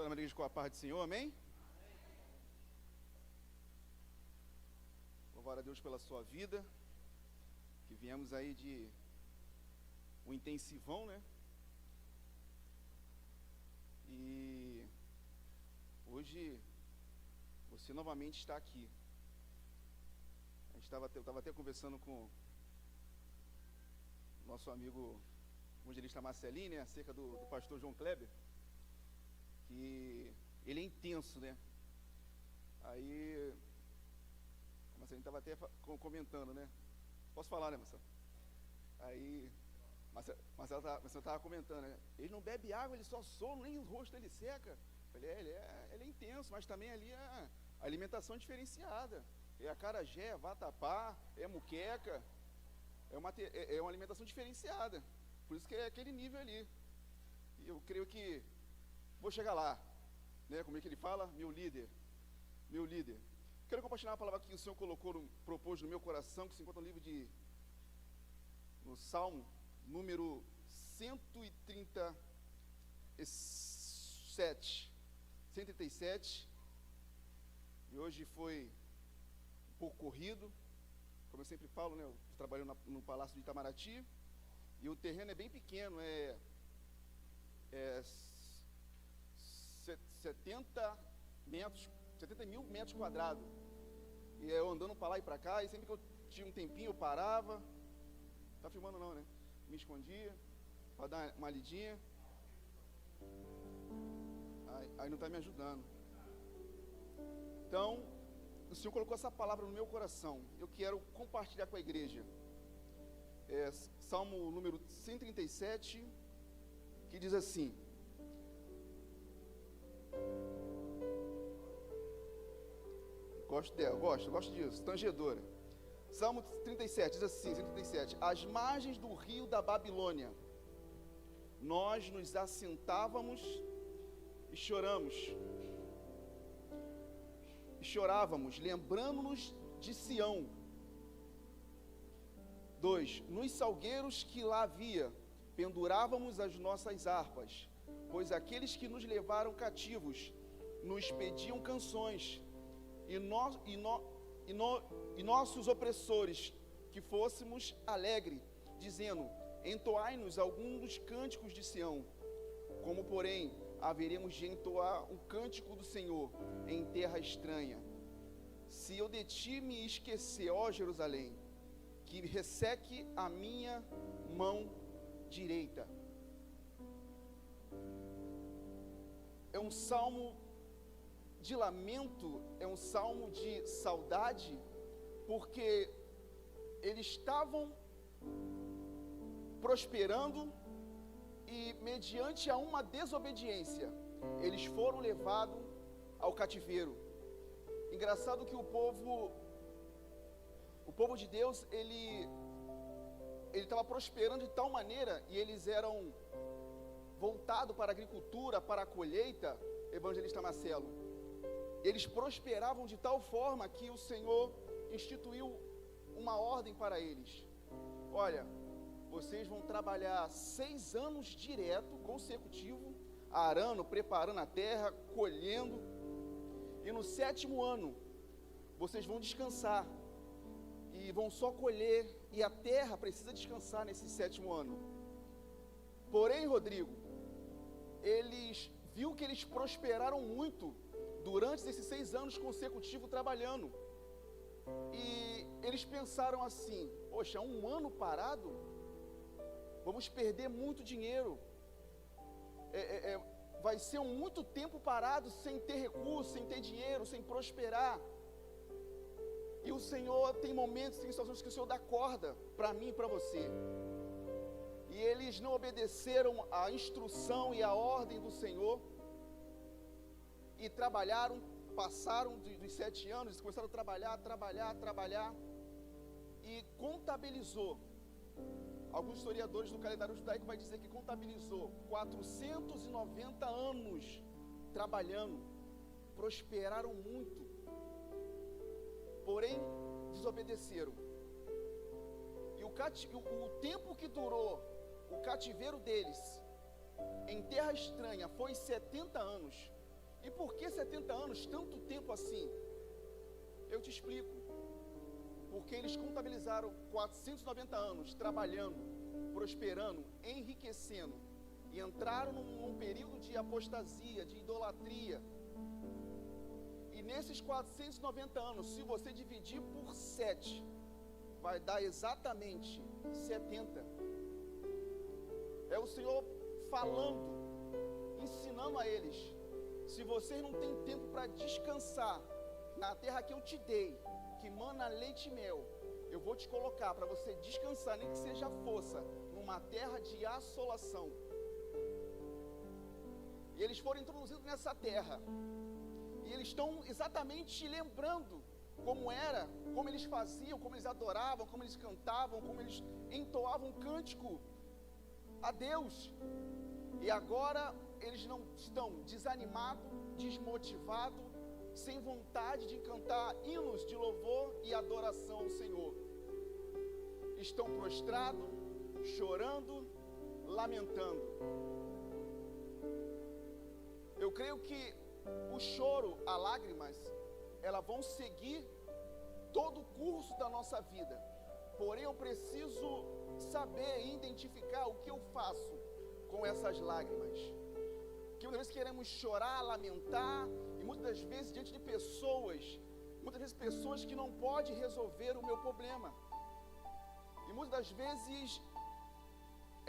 Sou da igreja com a paz do Senhor, amém? Louvar a Deus pela sua vida, que viemos aí de um intensivão, né? E hoje você novamente está aqui. Eu estava até conversando com o nosso amigo evangelista Marcelinho, né? Acerca do pastor João Kleber, que ele é intenso, né? Aí o Marcelinho estava até comentando, né? Posso falar, né, Marcelo? Aí Marcelo estava comentando, né? Ele não bebe água, ele só soa, nem o rosto ele seca. Eu falei, ele é intenso, mas também ali a alimentação diferenciada. É acarajé, é vatapá, é muqueca, é uma alimentação diferenciada. Por isso que é aquele nível ali. E eu creio que vou chegar lá, né? Como é que ele fala? Meu líder. Quero compartilhar a palavra que o Senhor propôs no meu coração, que se encontra no livro no Salmo, número 137. E hoje foi um pouco corrido, como eu sempre falo, né? Eu trabalho no Palácio de Itamaraty, e o terreno é bem pequeno, é 70 mil metros quadrados. E eu andando para lá e para cá, e sempre que eu tinha um tempinho eu parava. Tá filmando não, né? Me escondia para dar uma lidinha. Aí não está me ajudando. Então, o Senhor colocou essa palavra no meu coração. Eu quero compartilhar com a igreja. Salmo número 137, que diz assim: gosto disso, tangedora. Salmo 37, diz assim, 137, às margens do rio da Babilônia, nós nos assentávamos e chorávamos, lembrando-nos de Sião. 2, nos salgueiros que lá havia, pendurávamos as nossas harpas, pois aqueles que nos levaram cativos nos pediam canções, e nossos opressores que fôssemos alegre, dizendo, entoai-nos algum dos cânticos de Sião. Como, porém, haveremos de entoar o cântico do Senhor em terra estranha? Se eu de ti me esquecer, ó Jerusalém, que resseque a minha mão direita. É um salmo de lamento, é um salmo de saudade, porque eles estavam prosperando e, mediante a uma desobediência, eles foram levados ao cativeiro. Engraçado que o povo de Deus, ele estava prosperando de tal maneira, e eles eram voltados para a agricultura, para a colheita, evangelista Marcelo. Eles prosperavam de tal forma que o Senhor instituiu uma ordem para eles. Olha, vocês vão trabalhar 6 anos direto, consecutivo, arando, preparando a terra, colhendo, e no 7º ano, vocês vão descansar, e vão só colher, e a terra precisa descansar nesse 7º ano. Porém, Rodrigo, viu que eles prosperaram muito durante esses 6 anos consecutivos trabalhando, e eles pensaram assim, poxa, 1 ano parado, vamos perder muito dinheiro, vai ser muito tempo parado, sem ter recurso, sem ter dinheiro, sem prosperar. E o Senhor tem momentos, tem situações que o Senhor dá corda para mim e para você, e eles não obedeceram a instrução e a ordem do Senhor, e trabalharam, passaram dos 7 anos, começaram a trabalhar, e contabilizou. Alguns historiadores do calendário judaico vai dizer que contabilizou 490 anos trabalhando, prosperaram muito, porém desobedeceram. E o tempo que durou o cativeiro deles em terra estranha foi 70 anos. E por que 70 anos, tanto tempo assim? Eu te explico. Porque eles contabilizaram 490 anos trabalhando, prosperando, enriquecendo, e entraram num período de apostasia, de idolatria. E nesses 490 anos, se você dividir por 7, vai dar exatamente 70. É o Senhor falando, ensinando a eles: se vocês não têm tempo para descansar na terra que eu te dei, que mana leite e mel, eu vou te colocar para você descansar, nem que seja força, numa terra de assolação. E eles foram introduzidos nessa terra, e eles estão exatamente lembrando como era, como eles faziam, como eles adoravam, como eles cantavam, como eles entoavam um cântico a Deus. E agora eles não estão desanimados, desmotivados, sem vontade de cantar hinos de louvor e adoração ao Senhor. Estão prostrados, chorando, lamentando. Eu creio que o choro, as lágrimas, elas vão seguir todo o curso da nossa vida. Porém, eu preciso saber e identificar o que eu faço com essas lágrimas. Que muitas vezes queremos chorar, lamentar, e muitas das vezes diante de pessoas, muitas vezes pessoas que não podem resolver o meu problema. E muitas das vezes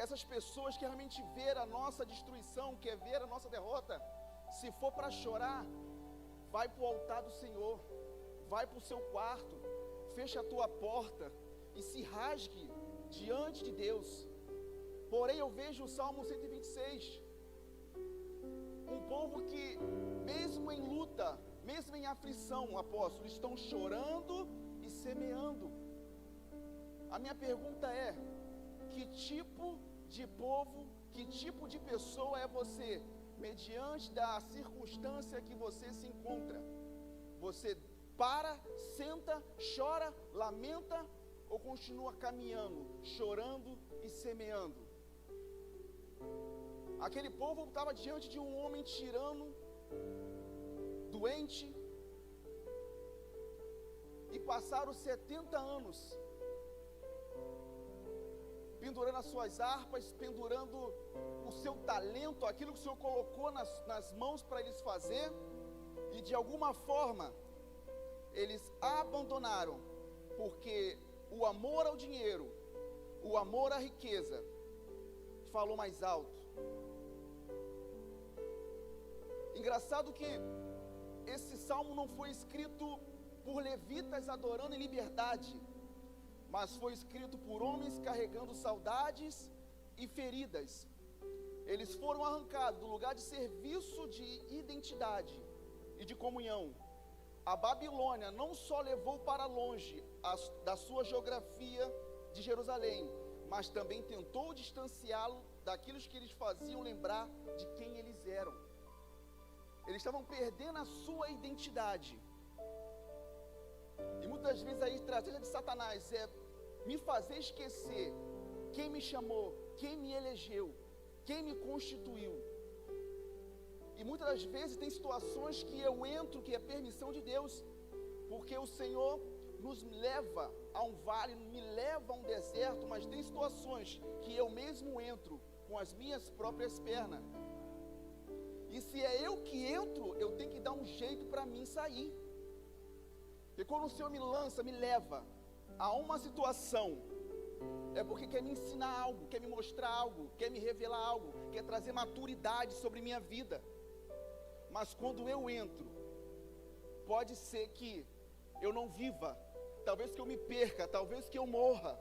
essas pessoas que realmente ver a nossa destruição, quer ver a nossa derrota, se for para chorar, vai para o altar do Senhor, vai para o seu quarto, fecha a tua porta e se rasgue diante de Deus. Porém, eu vejo o Salmo 126, um povo que, mesmo em luta, mesmo em aflição, apóstolo, estão chorando e semeando. A minha pergunta é: que tipo de povo, que tipo de pessoa é você, mediante da circunstância que você se encontra? Você para, senta, chora, lamenta, ou continua caminhando, chorando e semeando? Aquele povo estava diante de um homem tirano, doente, e passaram 70 anos pendurando as suas harpas, pendurando o seu talento, aquilo que o Senhor colocou nas mãos para eles fazer, e de alguma forma eles abandonaram, porque o amor ao dinheiro, o amor à riqueza falou mais alto. Engraçado que esse salmo não foi escrito por levitas adorando em liberdade, mas foi escrito por homens carregando saudades e feridas. Eles foram arrancados do lugar de serviço, de identidade e de comunhão. A Babilônia não só levou para longe da sua geografia de Jerusalém, mas também tentou distanciá-lo daquilo que eles faziam lembrar de quem eles eram. Eles estavam perdendo a sua identidade. E muitas vezes a estratégia de Satanás é me fazer esquecer quem me chamou, quem me elegeu, quem me constituiu. E muitas das vezes tem situações que eu entro, que é permissão de Deus, porque o Senhor nos leva a um vale, me leva a um deserto, mas tem situações que eu mesmo entro com as minhas próprias pernas. E se é eu que entro, eu tenho que dar um jeito para mim sair. E quando o Senhor me lança, me leva a uma situação, é porque quer me ensinar algo, quer me mostrar algo, quer me revelar algo, quer trazer maturidade sobre minha vida. Mas quando eu entro, pode ser que eu não viva, talvez que eu me perca, talvez que eu morra,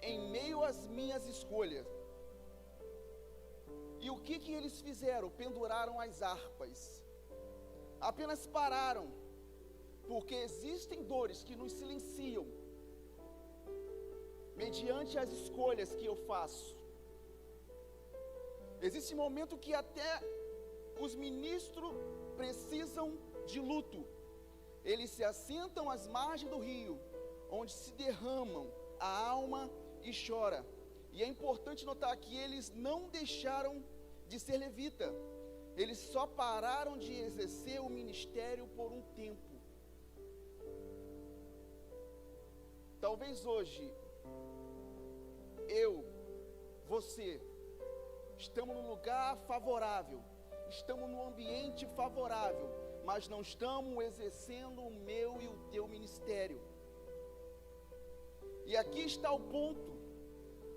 em meio às minhas escolhas. E o que eles fizeram? Penduraram as harpas, apenas pararam, porque existem dores que nos silenciam, mediante as escolhas que eu faço. Existe momento que até os ministros precisam de luto. Eles se assentam às margens do rio, onde se derramam a alma e chora. E é importante notar que eles não deixaram de ser levita. eles só pararam de exercer o ministério por um tempo. Talvez hoje, você, estamos num lugar favorável, estamos num ambiente favorável, mas não estamos exercendo o meu e o teu ministério. E aqui está o ponto: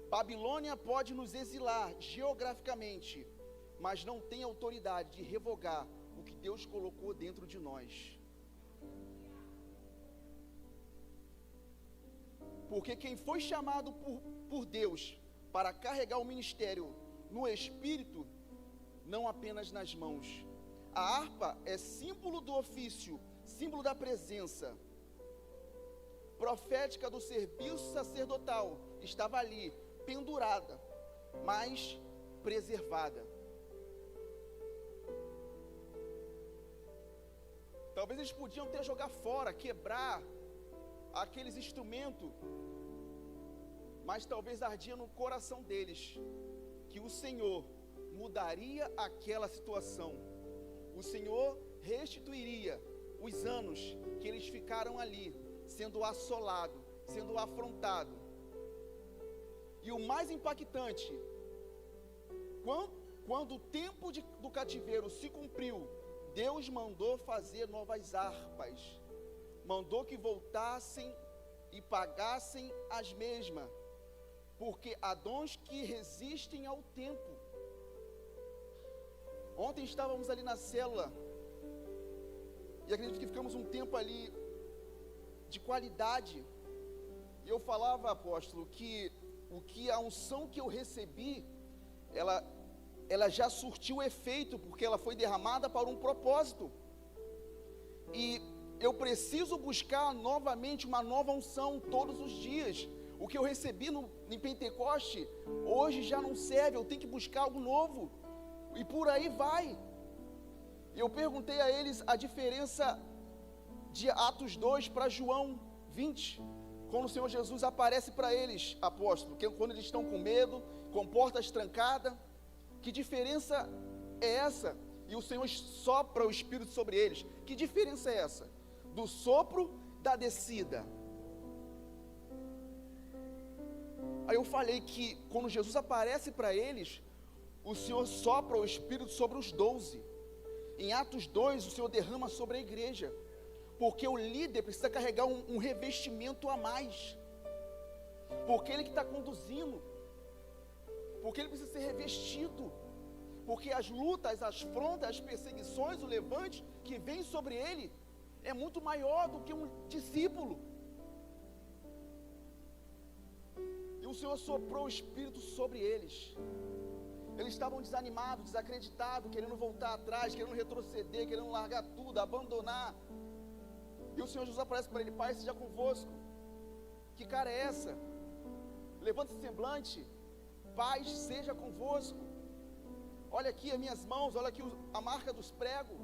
Babilônia pode nos exilar geograficamente, mas não tem autoridade de revogar o que Deus colocou dentro de nós. Porque quem foi chamado por Deus para carregar o ministério no espírito, não apenas nas mãos. A harpa é símbolo do ofício, símbolo da presença profética do serviço sacerdotal. Estava ali, pendurada, mas preservada. Talvez eles podiam até jogar fora, quebrar aqueles instrumentos, mas talvez ardia no coração deles que o Senhor mudaria aquela situação. O Senhor restituiria os anos que eles ficaram ali, sendo assolados, sendo afrontados. E o mais impactante, quando o tempo do cativeiro se cumpriu, Deus mandou fazer novas harpas, mandou que voltassem e pagassem as mesmas, porque há dons que resistem ao tempo. Ontem estávamos ali na célula, e acredito que ficamos um tempo ali de qualidade, e eu falava, apóstolo, que a unção que eu recebi, ela já surtiu efeito, porque ela foi derramada para um propósito, e eu preciso buscar novamente uma nova unção todos os dias. O que eu recebi em Pentecoste, hoje já não serve, eu tenho que buscar algo novo, e por aí vai. Eu perguntei a eles a diferença de Atos 2 para João 20, quando o Senhor Jesus aparece para eles, apóstolo, que quando eles estão com medo, com portas trancadas, que diferença é essa? E o Senhor sopra o Espírito sobre eles. Que diferença é essa? Do sopro da descida. Aí eu falei que quando Jesus aparece para eles, o Senhor sopra o Espírito sobre os 12. Em Atos 2, o Senhor derrama sobre a igreja, porque o líder precisa carregar um revestimento a mais, porque ele que está conduzindo, porque ele precisa ser revestido, porque as lutas, as afrontas, as perseguições, o levante que vem sobre ele é muito maior do que um discípulo. E o Senhor soprou o Espírito sobre eles. Eles estavam desanimados, desacreditados, querendo voltar atrás, querendo retroceder, querendo largar tudo, abandonar. E o Senhor Jesus aparece para ele: Pai, seja convosco. Que cara é essa? Levanta esse semblante. Paz seja convosco. Olha aqui as minhas mãos, olha aqui a marca dos pregos.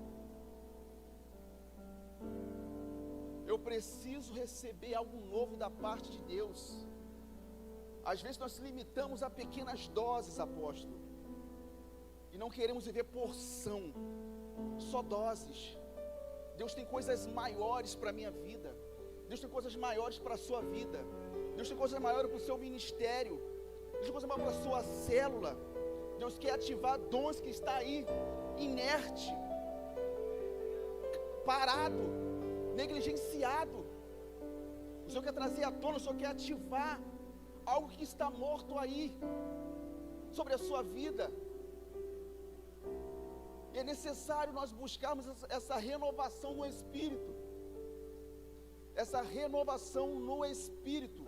Eu preciso receber algo novo da parte de Deus. Às vezes nós se limitamos a pequenas doses, apóstolo, e não queremos viver porção, só doses. Deus tem coisas maiores para a minha vida. Deus tem coisas maiores para a sua vida. Deus tem coisas maiores para o seu ministério. Deus tem coisas maiores para a sua célula. Deus quer ativar dons que está aí, inerte, parado, negligenciado. O Senhor quer trazer à tona, o Senhor quer ativar algo que está morto aí, sobre a sua vida. E é necessário nós buscarmos essa renovação no Espírito. Essa renovação no Espírito.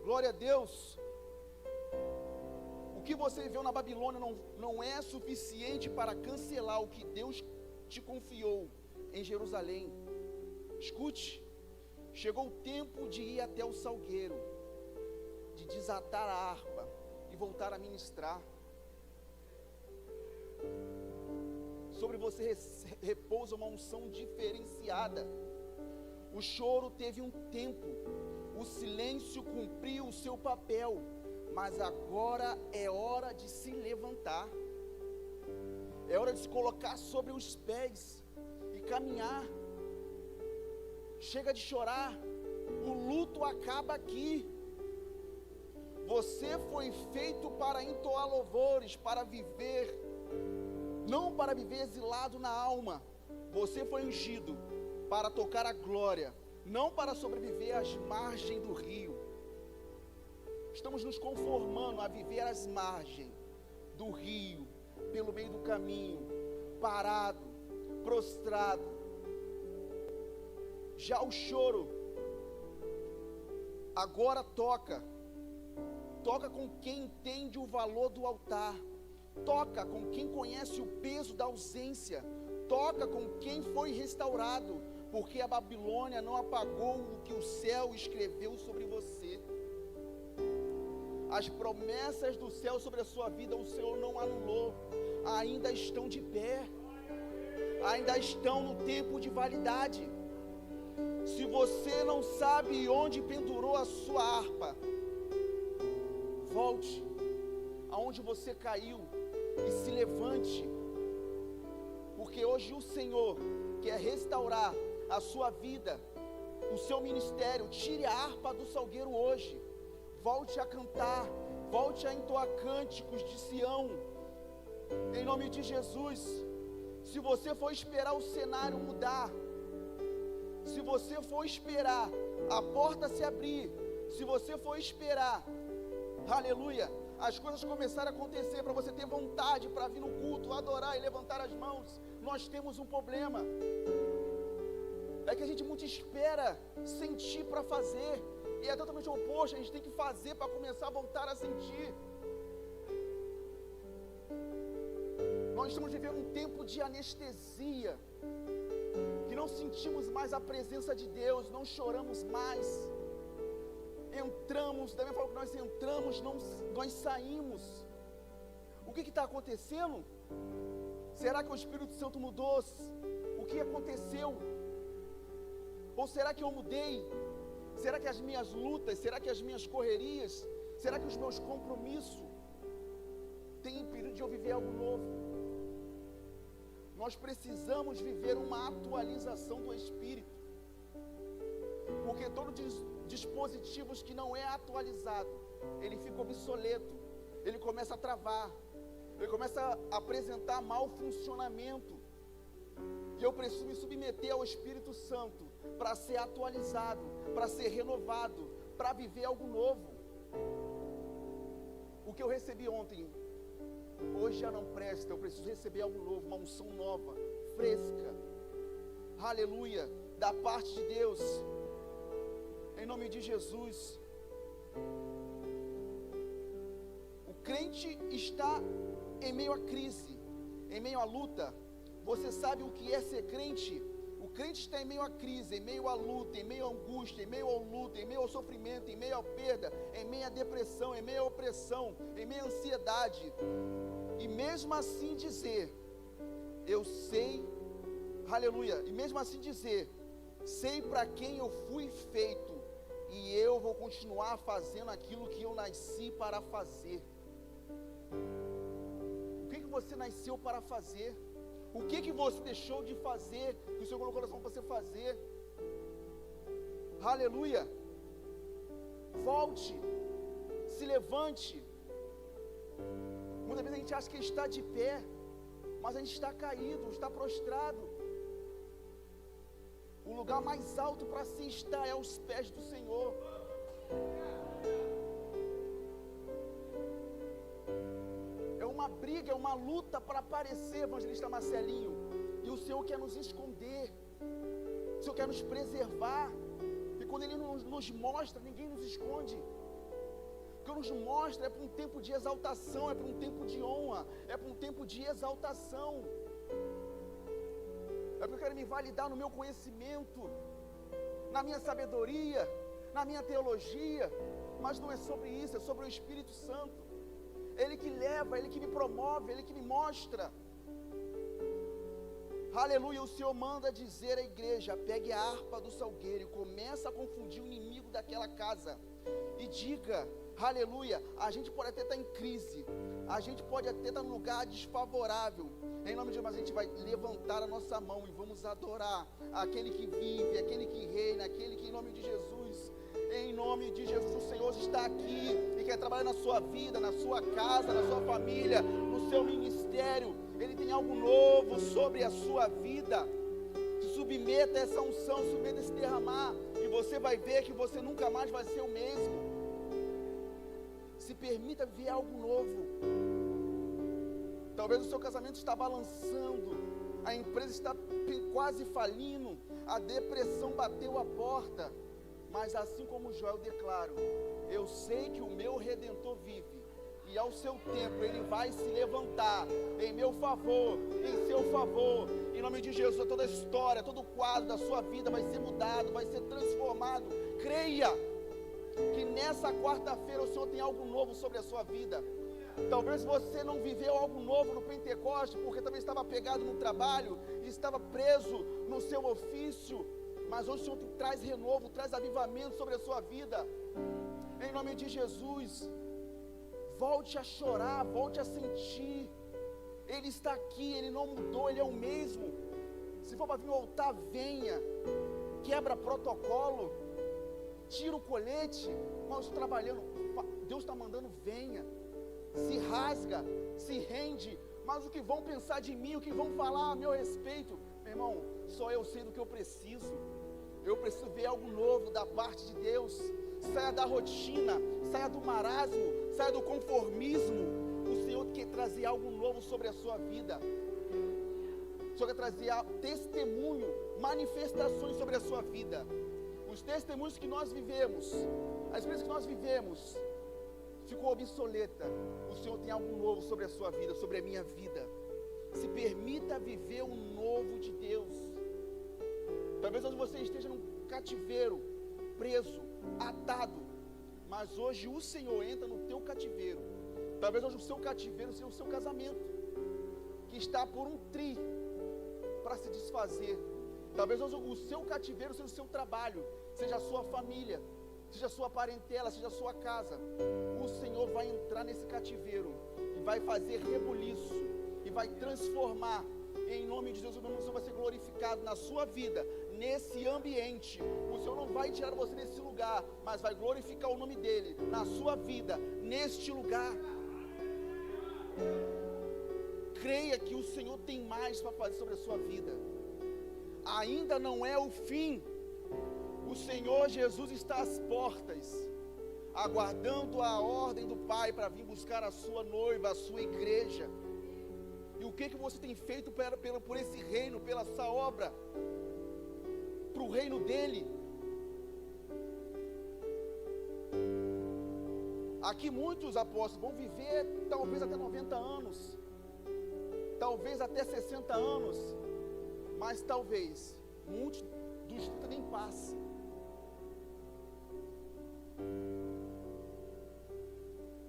Glória a Deus. O que você viveu na Babilônia não é suficiente para cancelar o que Deus te confiou em Jerusalém. Escute, chegou o tempo de ir até o salgueiro, de desatar a harpa e voltar a ministrar. Sobre você repousa uma unção diferenciada. O choro teve um tempo, o silêncio cumpriu o seu papel, mas agora é hora de se levantar, é hora de se colocar sobre os pés e caminhar. Chega de chorar, o luto acaba aqui. Você foi feito para entoar louvores, para viver, não para viver exilado na alma. Você foi ungido para tocar a glória, não para sobreviver às margens do rio. Estamos nos conformando a viver às margens do rio, pelo meio do caminho, parado, prostrado. Já o choro agora toca com quem entende o valor do altar, toca com quem conhece o peso da ausência, toca com quem foi restaurado, porque a Babilônia não apagou o que o céu escreveu sobre você. As promessas do céu sobre a sua vida o Senhor não anulou, ainda estão de pé, ainda estão no tempo de validade. Se você não sabe onde pendurou a sua harpa, volte aonde você caiu e se levante, porque hoje o Senhor quer restaurar a sua vida, o seu ministério. Tire a harpa do salgueiro hoje, volte a cantar, volte a entoar cânticos de Sião, em nome de Jesus. Se você for esperar o cenário mudar, se você for esperar a porta se abrir, se você for esperar, aleluia, as coisas começarem a acontecer, para você ter vontade para vir no culto, adorar e levantar as mãos, nós temos um problema. É que a gente muito espera sentir para fazer, e é totalmente o oposto. A gente tem que fazer para começar a voltar a sentir. Nós estamos vivendo um tempo de anestesia, que não sentimos mais a presença de Deus, não choramos mais. Entramos, da mesma forma que nós entramos, nós saímos. O que está acontecendo? Será que o Espírito Santo mudou? O que aconteceu? Ou será que eu mudei? Será que as minhas lutas, será que as minhas correrias, será que os meus compromissos têm impedido de eu viver algo novo? Nós precisamos viver uma atualização do Espírito, porque todos os dispositivos que não é atualizado, ele fica obsoleto, ele começa a travar, ele começa a apresentar mau funcionamento, e eu preciso me submeter ao Espírito Santo, para ser atualizado, para ser renovado, para viver algo novo. O que eu recebi ontem, hoje já não presta, eu preciso receber algo novo, uma unção nova, fresca, aleluia, da parte de Deus, em nome de Jesus. O crente está em meio à crise, em meio à luta. Você sabe o que é ser crente? O crente está em meio à crise, em meio à luta, em meio à angústia, em meio ao luto, em meio ao sofrimento, em meio à perda, em meio à depressão, em meio à opressão, em meio à ansiedade. E mesmo assim dizer, eu sei, aleluia, e mesmo assim dizer, sei para quem eu fui feito, e eu vou continuar fazendo aquilo que eu nasci para fazer. O que você nasceu para fazer? O que você deixou de fazer, que o Senhor colocou no coração para você fazer? Aleluia. Volte, se levante. Muitas vezes a gente acha que está de pé, mas a gente está caído, está prostrado. O lugar mais alto para se estar é aos pés do Senhor. É uma briga, é uma luta para aparecer, evangelista Marcelinho. E o Senhor quer nos esconder, o Senhor quer nos preservar. E quando Ele nos mostra, ninguém nos esconde. O que nos mostra é para um tempo de exaltação, é para um tempo de honra, é para um tempo de exaltação. É porque eu quero me validar no meu conhecimento, na minha sabedoria, na minha teologia. Mas não é sobre isso, é sobre o Espírito Santo. Ele que leva, Ele que me promove, Ele que me mostra. Aleluia, o Senhor manda dizer à igreja, pegue a harpa do salgueiro e começa a confundir o inimigo daquela casa. E diga, aleluia, a gente pode até estar em crise, a gente pode até estar num lugar desfavorável, em nome de Jesus, mas a gente vai levantar a nossa mão e vamos adorar aquele que vive, aquele que reina, aquele que, em nome de Jesus, o Senhor está aqui e quer trabalhar na sua vida, na sua casa, na sua família, no seu ministério. Ele tem algo novo sobre a sua vida. Submeta essa unção, submeta esse derramar, e você vai ver que você nunca mais vai ser o mesmo. Se permita ver algo novo. Talvez o seu casamento está balançando, a empresa está quase falindo, a depressão bateu a porta, mas assim como Joel declaro, eu sei que o meu Redentor vive, e ao seu tempo ele vai se levantar em meu favor, em seu favor, em nome de Jesus. Toda a história, todo o quadro da sua vida vai ser mudado, vai ser transformado. Creia que nessa quarta-feira o Senhor tem algo novo sobre a sua vida. Talvez você não viveu algo novo no Pentecoste, porque também estava pegado no trabalho, e estava preso no seu ofício, mas hoje o Senhor traz renovo, traz avivamento sobre a sua vida, em nome de Jesus. Volte a chorar, volte a sentir, Ele está aqui, Ele não mudou, Ele é o mesmo. Se for para vir no altar, venha, quebra protocolo, tira o colete, mas estou trabalhando, Deus está mandando, venha, se rasga, se rende, mas o que vão pensar de mim, o que vão falar a meu respeito, meu irmão, só eu sei do que eu preciso ver algo novo da parte de Deus. Saia da rotina, saia do marasmo, saia do conformismo. O Senhor quer trazer algo novo sobre a sua vida. O Senhor quer trazer testemunho, manifestações sobre a sua vida. Os testemunhos que nós vivemos, a experiência que nós vivemos, ficou obsoleta. O Senhor tem algo novo sobre a sua vida, sobre a minha vida. Se permita viver o novo de Deus. Talvez hoje você esteja num cativeiro, preso, atado, mas hoje o Senhor entra no teu cativeiro. Talvez hoje o seu cativeiro seja o seu casamento, que está por um tri para se desfazer. Talvez hoje o seu cativeiro seja o seu trabalho, seja a sua família, seja a sua parentela, seja a sua casa. O Senhor vai entrar nesse cativeiro e vai fazer rebuliço e vai transformar. Em nome de Jesus, o Senhor vai ser glorificado na sua vida, nesse ambiente. O Senhor não vai tirar você desse lugar, mas vai glorificar o nome dEle na sua vida, neste lugar. Creia que o Senhor tem mais para fazer sobre a sua vida. Ainda não é o fim. O Senhor Jesus está às portas, aguardando a ordem do Pai para vir buscar a sua noiva, a sua igreja. E o que você tem feito por esse reino, pela essa obra, para o reino dEle? Aqui muitos apóstolos vão viver talvez até 90 anos, talvez até 60 anos, mas talvez muitos dos 30 nem passem.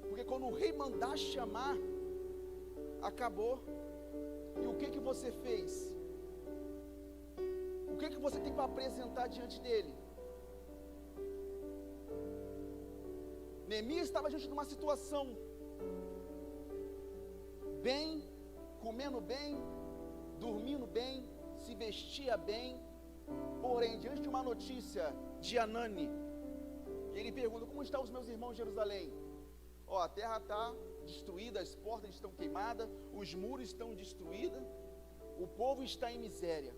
Porque quando o rei mandar chamar, acabou. E o que você fez? O que você tem para apresentar diante dele? Neemias estava diante de uma situação bem, comendo bem, dormindo bem, se vestia bem, porém diante de uma notícia de Anani, ele pergunta: como estão os meus irmãos de Jerusalém? A terra está destruída, as portas estão queimadas, os muros estão destruídos, o povo está em miséria.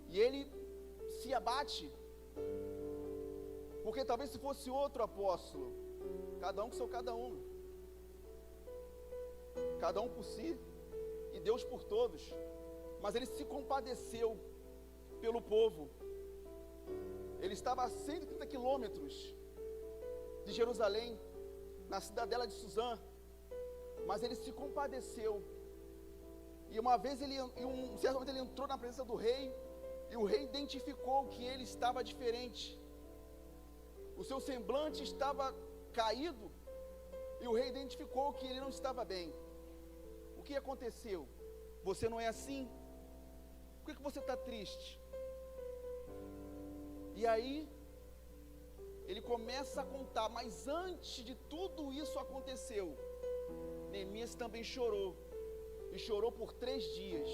E ele se abate, porque talvez se fosse outro apóstolo, cada um com seu cada um, cada um por si e Deus por todos, mas ele se compadeceu pelo povo. Ele estava a 130 quilômetros de Jerusalém, na cidadela de Suzã, mas ele se compadeceu. E uma vez em um certo momento ele entrou na presença do rei, e o rei identificou que ele estava diferente. O seu semblante estava caído, e o rei identificou que ele não estava bem. O que aconteceu? Você não é assim? Por que você está triste? E aí, ele começa a contar, mas antes de tudo isso aconteceu, Neemias também chorou, e chorou por 3 dias,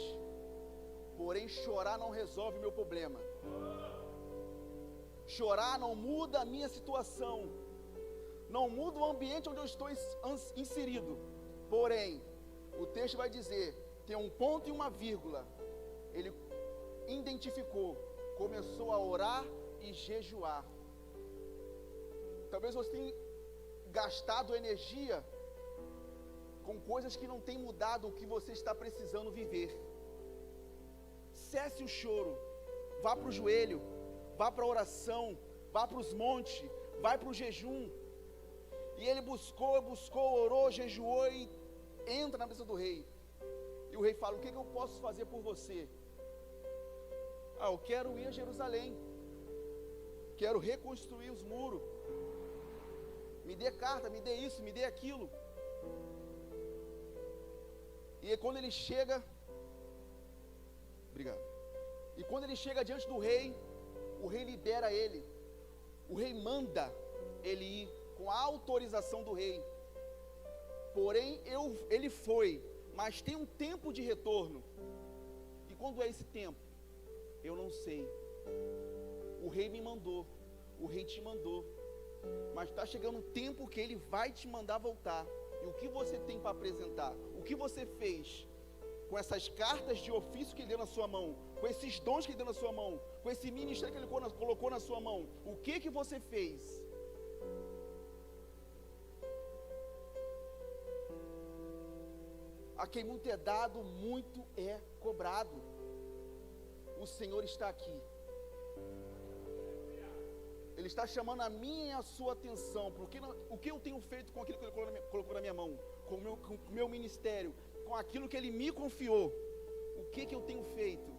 porém chorar não resolve meu problema, chorar não muda a minha situação, não muda o ambiente onde eu estou inserido, porém, o texto vai dizer, tem um ponto e uma vírgula, ele identificou, começou a orar e jejuar. Talvez você tenha gastado energia com coisas que não têm mudado o que você está precisando viver. Cesse o choro, vá para o joelho, vá para a oração, vá para os montes, vai para o jejum. E ele buscou, orou, jejuou e entra na mesa do rei. E o rei fala, o que eu posso fazer por você? Eu quero ir a Jerusalém, quero reconstruir os muros, me dê carta, me dê isso, me dê aquilo. E quando ele chega, obrigado, e quando ele chega diante do rei, o rei libera ele, o rei manda ele ir, com a autorização do rei, porém ele foi, mas tem um tempo de retorno, e quando é esse tempo? Eu não sei, o rei me mandou, o rei te mandou, mas está chegando um tempo que ele vai te mandar voltar, e o que você tem para apresentar? O que você fez com essas cartas de ofício que ele deu na sua mão, com esses dons que ele deu na sua mão, com esse ministério que ele colocou na sua mão? O que você fez? A quem muito é dado, muito é cobrado. O Senhor está aqui. Ele está chamando a minha e a sua atenção, porque o que eu tenho feito com aquilo que Ele colocou na minha mão, com o meu ministério, com aquilo que Ele me confiou, o que eu tenho feito?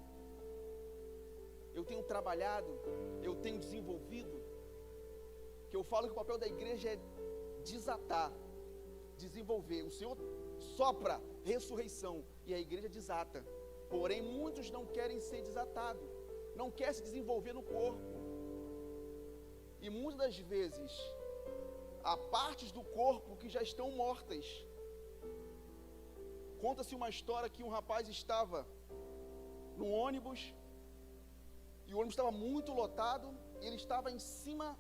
Eu tenho trabalhado, eu tenho desenvolvido, que eu falo que o papel da igreja é desatar, desenvolver. O Senhor sopra ressurreição e a igreja desata, porém muitos não querem ser desatados, não querem se desenvolver no corpo. E muitas das vezes, há partes do corpo que já estão mortas. Conta-se uma história que um rapaz estava no ônibus, e o ônibus estava muito lotado, e ele estava em cima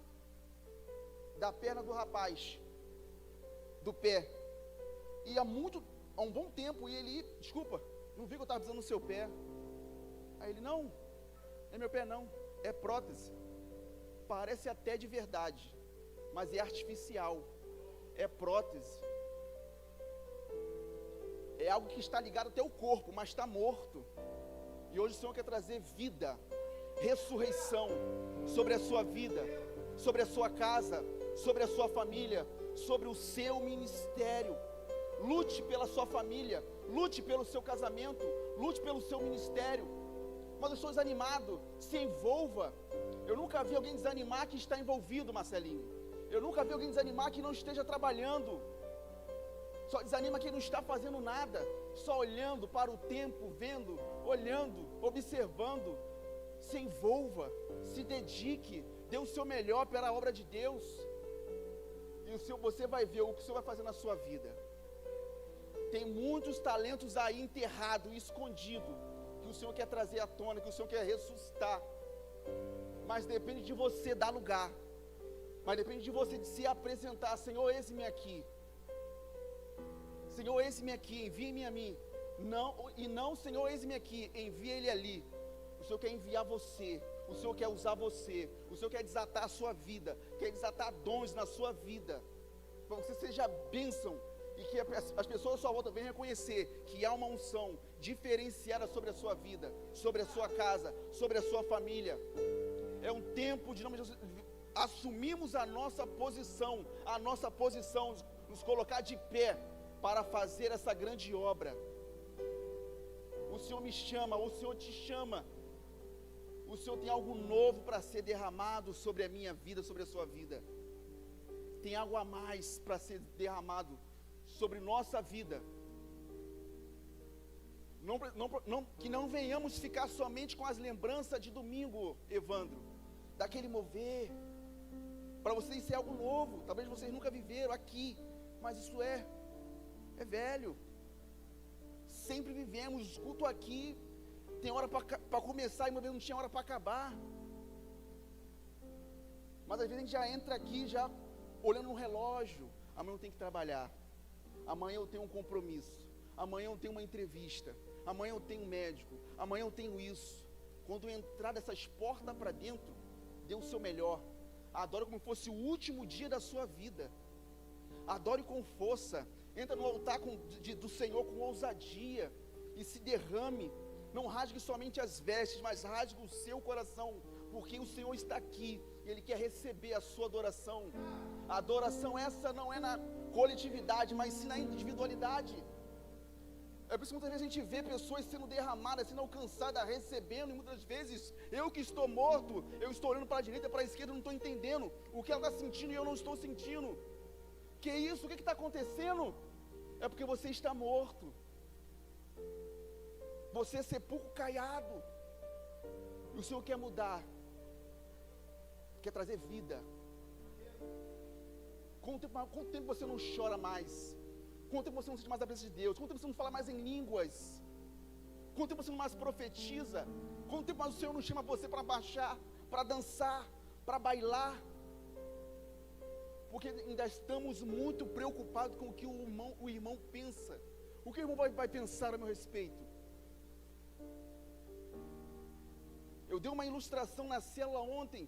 da perna do rapaz, do pé. E há um bom tempo, e ele, desculpa, não vi que eu estava pisando no seu pé. Aí ele, não é meu pé não, é prótese. Parece até de verdade, mas é artificial, é prótese, é algo que está ligado até o corpo, mas está morto. E hoje o Senhor quer trazer vida, ressurreição sobre a sua vida, sobre a sua casa, sobre a sua família, sobre o seu ministério. Lute pela sua família, lute pelo seu casamento, lute pelo seu ministério. Mas eu estou desanimado, se envolva. Eu nunca vi alguém desanimar que está envolvido, Marcelinho. Eu nunca vi alguém desanimar que não esteja trabalhando. Só desanima quem não está fazendo nada, só olhando para o tempo, vendo, olhando, observando. Se envolva, se dedique, dê o seu melhor pela obra de Deus. E você vai ver o que o Senhor vai fazer na sua vida. Tem muitos talentos aí enterrados, escondidos, que o Senhor quer trazer à tona, que o Senhor quer ressuscitar. Mas depende de você dar lugar. Mas depende de você de se apresentar. Senhor, eis-me aqui. Senhor, eis-me aqui, envie-me a mim. Não, Senhor, eis-me aqui, envie ele ali. O Senhor quer enviar você. O Senhor quer usar você. O Senhor quer desatar a sua vida. Quer desatar dons na sua vida. Para que você seja bênção. E que as pessoas à sua volta venham reconhecer que há uma unção diferenciada sobre a sua vida, sobre a sua casa, sobre a sua família. É um tempo de assumirmos a nossa posição, nos colocar de pé para fazer essa grande obra. O Senhor me chama, o Senhor te chama. O Senhor tem algo novo para ser derramado sobre a minha vida, sobre a sua vida. Tem algo a mais para ser derramado sobre nossa vida. Que não venhamos ficar somente com as lembranças de domingo, Evandro, daquele mover, Para vocês isso é algo novo, talvez vocês nunca viveram aqui, mas isso é velho. Sempre vivemos, culto aqui, tem hora para começar e uma vez não tinha hora para acabar. Mas às vezes a gente já entra aqui, já olhando no relógio, amanhã eu tenho que trabalhar, amanhã eu tenho um compromisso, amanhã eu tenho uma entrevista, amanhã eu tenho um médico, amanhã eu tenho isso. Quando entrar dessas portas para dentro, dê o seu melhor, adore como fosse o último dia da sua vida, adore com força, entra no altar do Senhor com ousadia, e se derrame, não rasgue somente as vestes, mas rasgue o seu coração, porque o Senhor está aqui, e Ele quer receber a sua adoração. A adoração essa não é na coletividade, mas sim na individualidade. É por isso que muitas vezes a gente vê pessoas sendo derramadas, sendo alcançadas, recebendo, e muitas vezes, eu que estou morto, eu estou olhando para a direita, para a esquerda, não estou entendendo o que ela está sentindo e eu não estou sentindo. Que isso? O que está acontecendo? É porque você está morto. Você é sepulcro caiado. E o Senhor quer mudar, quer trazer vida. Quanto tempo você não chora mais? Quanto tempo você não sente mais a presença de Deus? Quanto tempo você não fala mais em línguas? Quanto tempo você não mais profetiza? Quanto tempo mais o Senhor não chama você para baixar, para dançar, para bailar? Porque ainda estamos muito preocupados com o que o irmão pensa. O que o irmão vai pensar a meu respeito? Eu dei uma ilustração na célula ontem.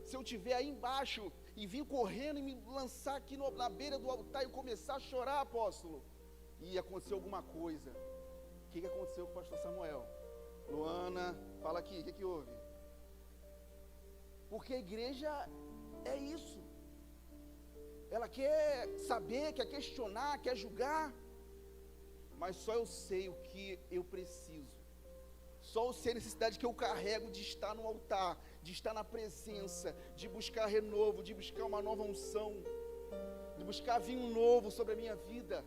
Se eu estiver aí embaixo e vir correndo e me lançar aqui na beira do altar e começar a chorar, apóstolo, e acontecer alguma coisa. O que aconteceu com o pastor Samuel? Luana, fala aqui, o que houve? Porque a igreja é isso. Ela quer saber, quer questionar, quer julgar, mas só eu sei o que eu preciso. Só eu sei a necessidade que eu carrego de estar no altar, de estar na presença, de buscar renovo, de buscar uma nova unção, de buscar vinho novo sobre a minha vida.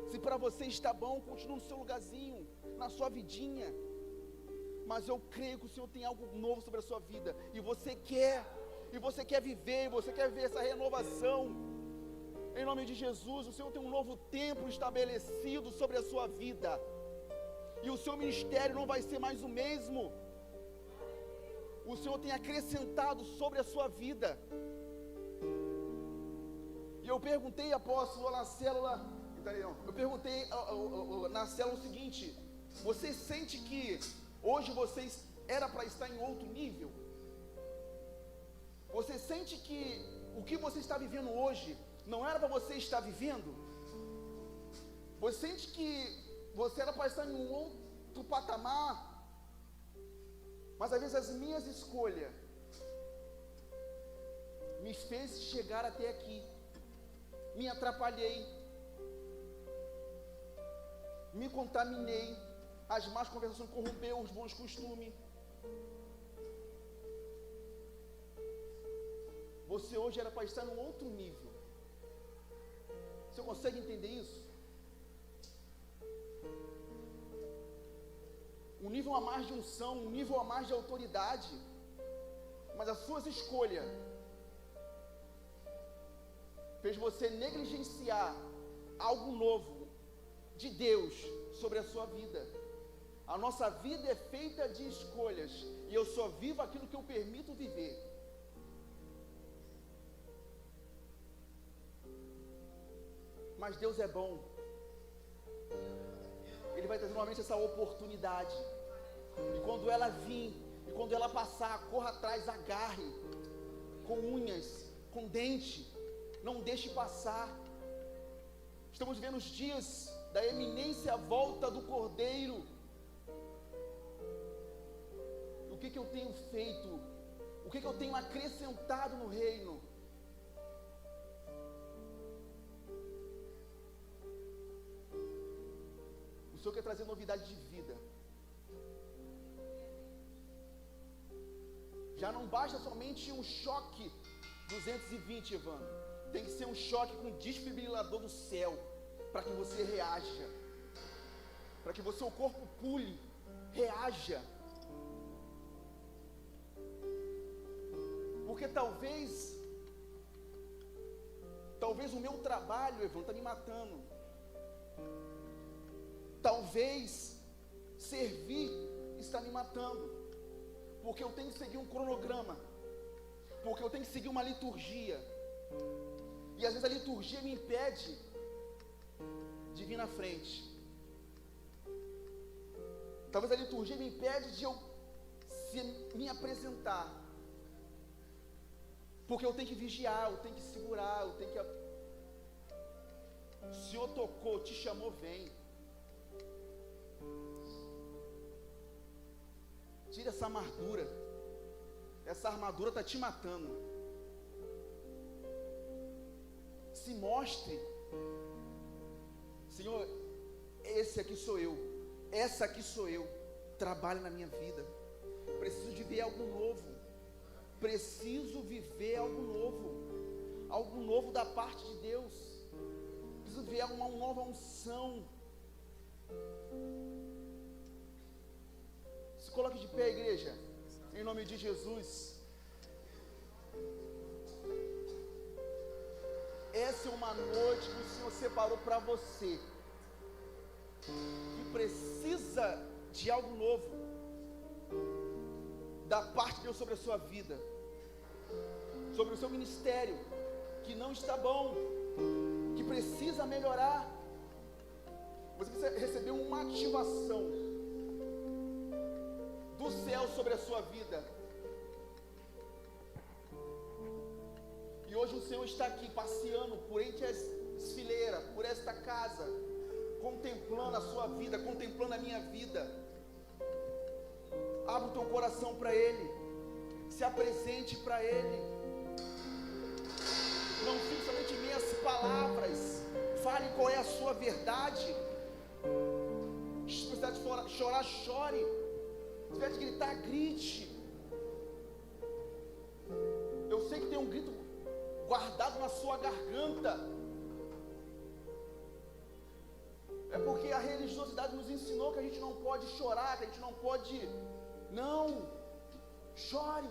Se para você está bom, continue no seu lugarzinho, na sua vidinha, mas eu creio que o Senhor tem algo novo sobre a sua vida, e você quer viver, você quer ver essa renovação. Em nome de Jesus, o Senhor tem um novo tempo estabelecido sobre a sua vida, e o seu ministério não vai ser mais o mesmo. O Senhor tem acrescentado sobre a sua vida. E eu perguntei, apóstolo, na célula, eu perguntei na célula o seguinte: você sente que hoje vocês era para estar em outro nível? Você sente que o que você está vivendo hoje não era para você estar vivendo? Você sente que você era para estar em um outro patamar? Mas às vezes as minhas escolhas me fez chegar até aqui. Me atrapalhei, me contaminei, as más conversações corromperam os bons costumes. Você hoje era para estar num outro nível. Você consegue entender isso? Um nível a mais de unção, um nível a mais de autoridade. Mas as suas escolhas fez você negligenciar algo novo de Deus sobre a sua vida. A nossa vida é feita de escolhas, e eu só vivo aquilo que eu permito viver. Mas Deus é bom. Ele vai trazer novamente essa oportunidade. E quando ela vir, e quando ela passar, corra atrás, agarre, com unhas, com dente, não deixe passar. Estamos vivendo os dias da eminência volta do Cordeiro. O que eu tenho feito? O que eu tenho acrescentado no reino? O Senhor quer trazer novidade de vida. Já não basta somente um choque 220, Evandro. Tem que ser um choque com desfibrilador do céu, para que você reaja, para que o seu corpo pule, reaja. Porque talvez o meu trabalho, Evandro, está me matando. Talvez servir está me matando. Porque eu tenho que seguir um cronograma. Porque eu tenho que seguir uma liturgia. E às vezes a liturgia me impede de vir na frente. Talvez a liturgia me impede de eu me apresentar. Porque eu tenho que vigiar, eu tenho que segurar, eu tenho que... O Senhor tocou, te chamou, vem. Tira essa amargura. Essa armadura está te matando. Se mostre. Senhor, esse aqui sou eu. Essa aqui sou eu. Trabalha na minha vida. Preciso de ver algo novo. Preciso viver algo novo. Algo novo da parte de Deus. Preciso ver uma nova unção. Se coloque de pé, igreja. Em nome de Jesus. Essa é uma noite que o Senhor separou para você, que precisa de algo novo da parte de Deus sobre a sua vida, sobre o seu ministério, que não está bom, que precisa melhorar. Você precisa receber uma ativação do céu sobre a sua vida. E hoje o Senhor está aqui passeando por entre as fileiras, por esta casa, contemplando a sua vida, contemplando a minha vida. Abra o teu coração para Ele, se apresente para Ele. Não fique somente em meias palavras, fale qual é a sua verdade. Se precisar de chorar, chore. Se tiver de gritar, grite. Eu sei que tem um grito guardado na sua garganta. É porque a religiosidade nos ensinou que a gente não pode chorar, que a gente não pode. Não, chore,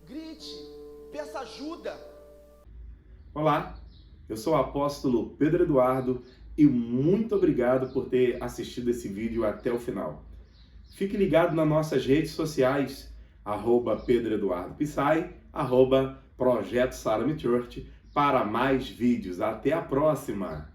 grite, peça ajuda. Olá, eu sou o apóstolo Pedro Eduardo e muito obrigado por ter assistido esse vídeo até o final. Fique ligado nas nossas redes sociais, @Pedro Eduardo Pissai, @Projeto Salome Church, para mais vídeos. Até a próxima!